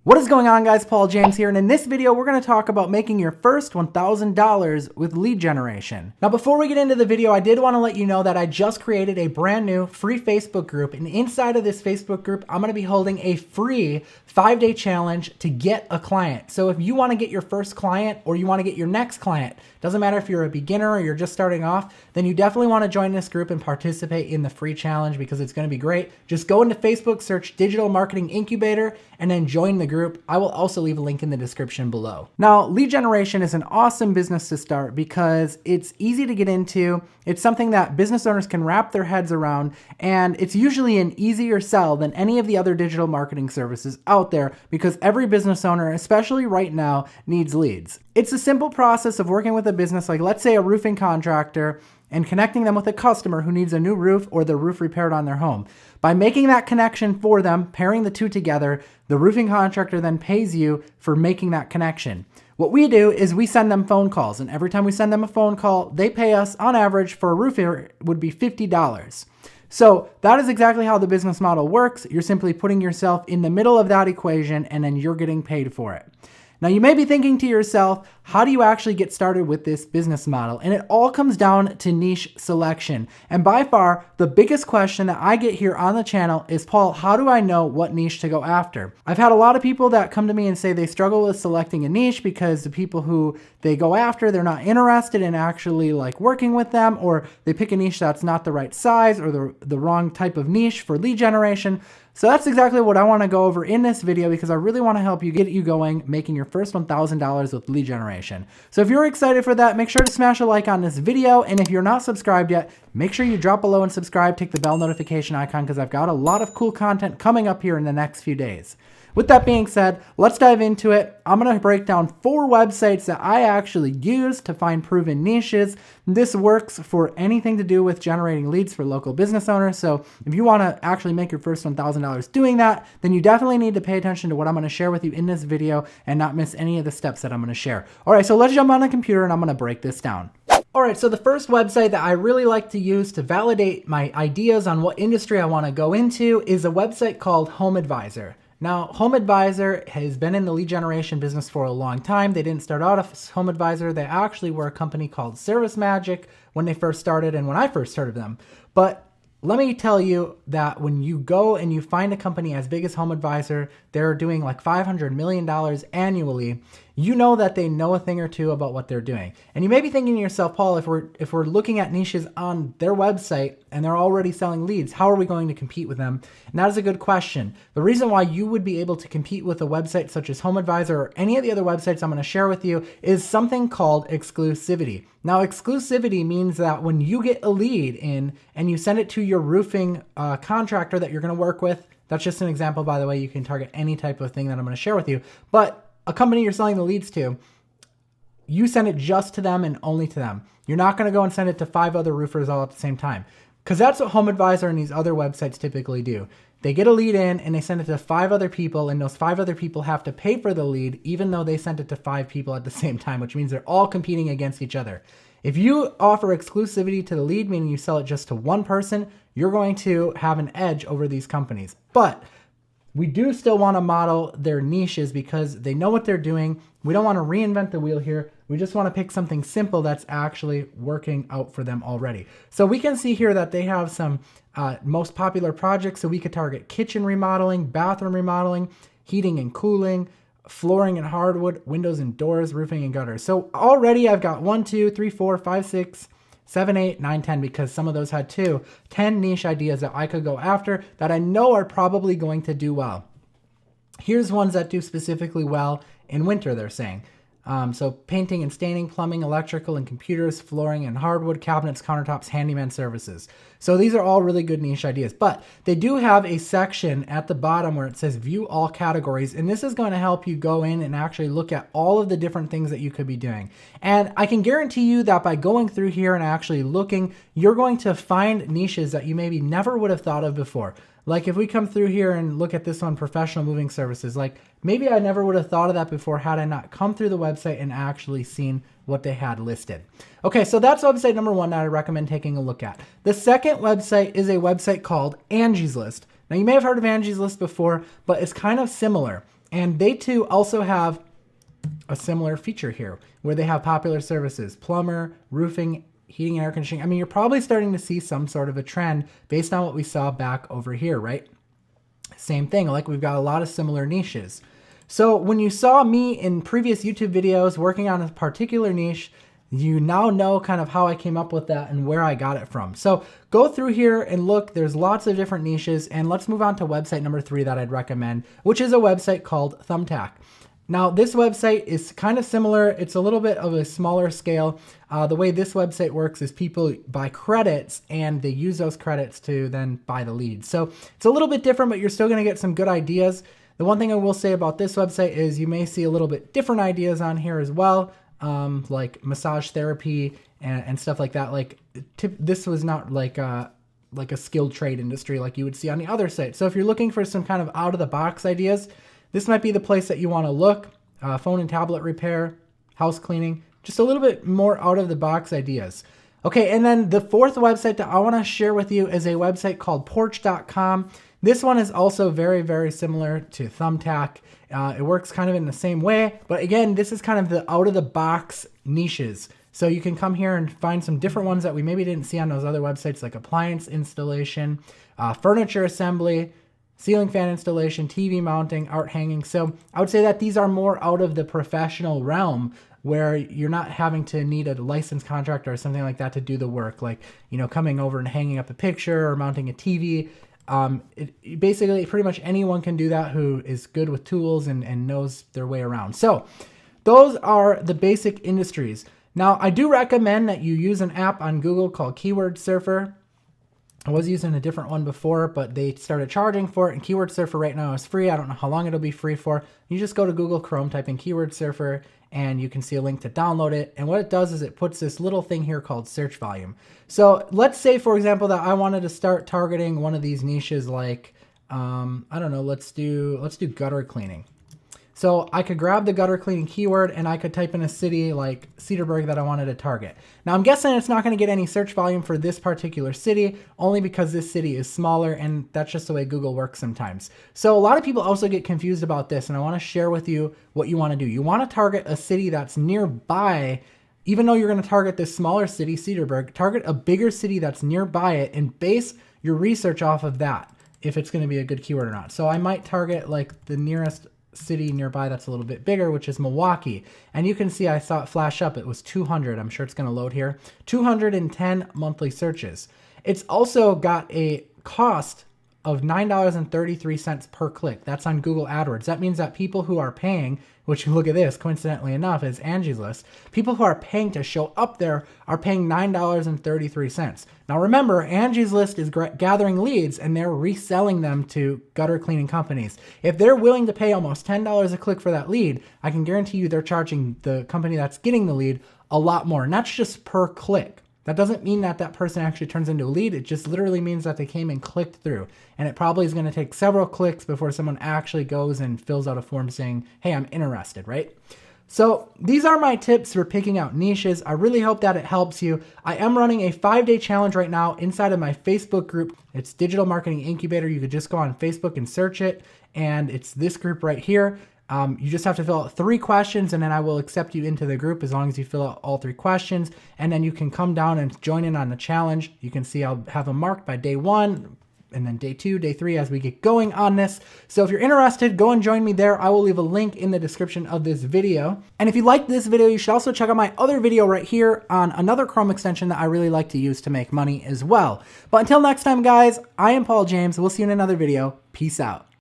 What is going on, guys? Paul James here, and in this video we're going to talk about making your first $1,000 with lead generation. Now before we get into the video, I did want to let you know that I just created a brand new free Facebook group, and inside of this Facebook group I'm going to be holding a free 5-day challenge to get a client. So if you want to get your first client or you want to get your next client, doesn't matter if you're a beginner or you're just starting off, then you definitely want to join this group and participate in the free challenge because it's going to be great. Just go into Facebook, search Digital Marketing Incubator, and then join the group. I will also leave a link in the description below. Now, lead generation is an awesome business to start because it's easy to get into. It's something that business owners can wrap their heads around, and it's usually an easier sell than any of the other digital marketing services out there because every business owner, especially right now, needs leads. It's a simple process of working with a business like, let's say, a roofing contractor, and connecting them with a customer who needs a new roof or their roof repaired on their home. By making that connection for them, pairing the two together, the roofing contractor then pays you for making that connection. What we do is we send them phone calls, and every time we send them a phone call, they pay us on average for a roofer would be $50. So that is exactly how the business model works. You're simply putting yourself in the middle of that equation, and then you're getting paid for it. Now you may be thinking to yourself, how do you actually get started with this business model? And it all comes down to niche selection. And by far, the biggest question that I get here on the channel is, Paul, how do I know what niche to go after? I've had a lot of people that come to me and say they struggle with selecting a niche because the people who they go after, they're not interested in actually like working with them, or they pick a niche that's not the right size or the wrong type of niche for lead generation. So that's exactly what I want to go over in this video because I really want to help you get you going, making your first $1,000 with lead generation. So if you're excited for that, make sure to smash a like on this video. And if you're not subscribed yet, make sure you drop below and subscribe, tick the bell notification icon because I've got a lot of cool content coming up here in the next few days. With that being said, let's dive into it. I'm going to break down 4 websites that I actually use to find proven niches. This works for anything to do with generating leads for local business owners. So if you want to actually make your first $1,000 doing that, then you definitely need to pay attention to what I'm going to share with you in this video and not miss any of the steps that I'm going to share. All right, so let's jump on the computer and I'm going to break this down. All right, so the first website that I really like to use to validate my ideas on what industry I want to go into is a website called HomeAdvisor. Now, HomeAdvisor has been in the lead generation business for a long time. They didn't start out as HomeAdvisor. They actually were a company called ServiceMagic when they first started and when I first started them. But let me tell you that when you go and you find a company as big as HomeAdvisor, they're doing like $500 million annually, you know that they know a thing or two about what they're doing. And you may be thinking to yourself, Paul, if we're looking at niches on their website and they're already selling leads, how are we going to compete with them? And that is a good question. The reason why you would be able to compete with a website such as HomeAdvisor or any of the other websites I'm going to share with you is something called exclusivity. Now, exclusivity means that when you get a lead in and you send it to your roofing contractor that you're going to work with, that's just an example, by the way. You can target any type of thing that I'm going to share with you. But a company you're selling the leads to, you send it just to them and only to them. You're not going to go and send it to 5 other roofers all at the same time because that's what HomeAdvisor and these other websites typically do. They get a lead in and they send it to 5 other people, and those 5 other people have to pay for the lead even though they sent it to 5 people at the same time, which means they're all competing against each other. If you offer exclusivity to the lead, meaning you sell it just to one person, you're going to have an edge over these companies. But we do still want to model their niches because they know what they're doing. We don't want to reinvent the wheel here. We just want to pick something simple that's actually working out for them already. So we can see here that they have some most popular projects. So we could target kitchen remodeling, bathroom remodeling, heating and cooling, flooring and hardwood, windows and doors, roofing and gutters. So already I've got 1, 2, 3, 4, 5, 6, 7, 8, 9, 10, because some of those had 10 niche ideas that I could go after that I know are probably going to do well. Here's ones that do specifically well in winter, they're saying. So painting and staining, plumbing, electrical and computers, flooring and hardwood, cabinets, countertops, handyman services. So these are all really good niche ideas, but they do have a section at the bottom where it says view all categories. And this is going to help you go in and actually look at all of the different things that you could be doing. And I can guarantee you that by going through here and actually looking, you're going to find niches that you maybe never would have thought of before. Like if we come through here and look at this one, professional moving services, like maybe I never would have thought of that before had I not come through the website and actually seen what they had listed. Okay, so that's website number 1 that I recommend taking a look at. The second website is a website called Angie's List. Now you may have heard of Angie's List before, but it's kind of similar. And they too also have a similar feature here where they have popular services, plumber, roofing, heating and air conditioning. I mean, you're probably starting to see some sort of a trend based on what we saw back over here, right? Same thing, like we've got a lot of similar niches. So when you saw me in previous YouTube videos working on a particular niche, you now know kind of how I came up with that and where I got it from. So go through here and look, there's lots of different niches, and let's move on to website number 3 that I'd recommend, which is a website called Thumbtack. Now, this website is kind of similar. It's a little bit of a smaller scale. The way this website works is people buy credits and they use those credits to then buy the leads. So it's a little bit different, but you're still going to get some good ideas. The one thing I will say about this website is you may see a little bit different ideas on here as well, like massage therapy and stuff like that. Like this was not like a skilled trade industry like you would see on the other site. So if you're looking for some kind of out of the box ideas, this might be the place that you want to look. Phone and tablet repair, house cleaning, just a little bit more out of the box ideas. Okay, and then the fourth website that I want to share with you is a website called Porch.com. This one is also very, very similar to Thumbtack. It works kind of in the same way, but again, this is kind of the out of the box niches. So you can come here and find some different ones that we maybe didn't see on those other websites, like appliance installation, furniture assembly, ceiling fan installation, TV mounting, art hanging. So I would say that these are more out of the professional realm where you're not having to need a licensed contractor or something like that to do the work. Like, you know, coming over and hanging up a picture or mounting a TV. Basically, pretty much anyone can do that who is good with tools and knows their way around. So those are the basic industries. Now, I do recommend that you use an app on Google called Keyword Surfer. I was using a different one before, but they started charging for it, and Keyword Surfer right now is free. I don't know how long it'll be free for. You just go to Google Chrome, type in Keyword Surfer, and you can see a link to download it. And what it does is it puts this little thing here called search volume. So let's say, for example, that I wanted to start targeting one of these niches like, I don't know, let's do gutter cleaning. So I could grab the gutter cleaning keyword and I could type in a city like Cedarburg that I wanted to target. Now I'm guessing it's not going to get any search volume for this particular city, only because this city is smaller, and that's just the way Google works sometimes. So a lot of people also get confused about this, and I want to share with you what you want to do. You want to target a city that's nearby. Even though you're going to target this smaller city, Cedarburg, target a bigger city that's nearby it and base your research off of that, if it's going to be a good keyword or not. So I might target like the nearest city nearby that's a little bit bigger, which is Milwaukee. And you can see I saw it flash up. It was 200. I'm sure it's going to load here. 210 monthly searches. It's also got a cost of $9.33 per click. That's on Google AdWords. That means that people who are paying, which look at this, coincidentally enough, is Angie's List. People who are paying to show up there are paying $9.33. Now remember, Angie's List is gathering leads and they're reselling them to gutter cleaning companies. If they're willing to pay almost $10 a click for that lead, I can guarantee you they're charging the company that's getting the lead a lot more. And that's just per click. That doesn't mean that that person actually turns into a lead. It just literally means that they came and clicked through. And it probably is going to take several clicks before someone actually goes and fills out a form saying, hey, I'm interested, right? So these are my tips for picking out niches. I really hope that it helps you. I am running a 5-day challenge right now inside of my Facebook group. It's Digital Marketing Incubator. You could just go on Facebook and search it. And it's this group right here. You just have to fill out 3 questions and then I will accept you into the group as long as you fill out all 3 questions. And then you can come down and join in on the challenge. You can see I'll have them marked by day 1 and then day 2, day 3 as we get going on this. So if you're interested, go and join me there. I will leave a link in the description of this video. And if you liked this video, you should also check out my other video right here on another Chrome extension that I really like to use to make money as well. But until next time, guys, I am Paul James. We'll see you in another video. Peace out.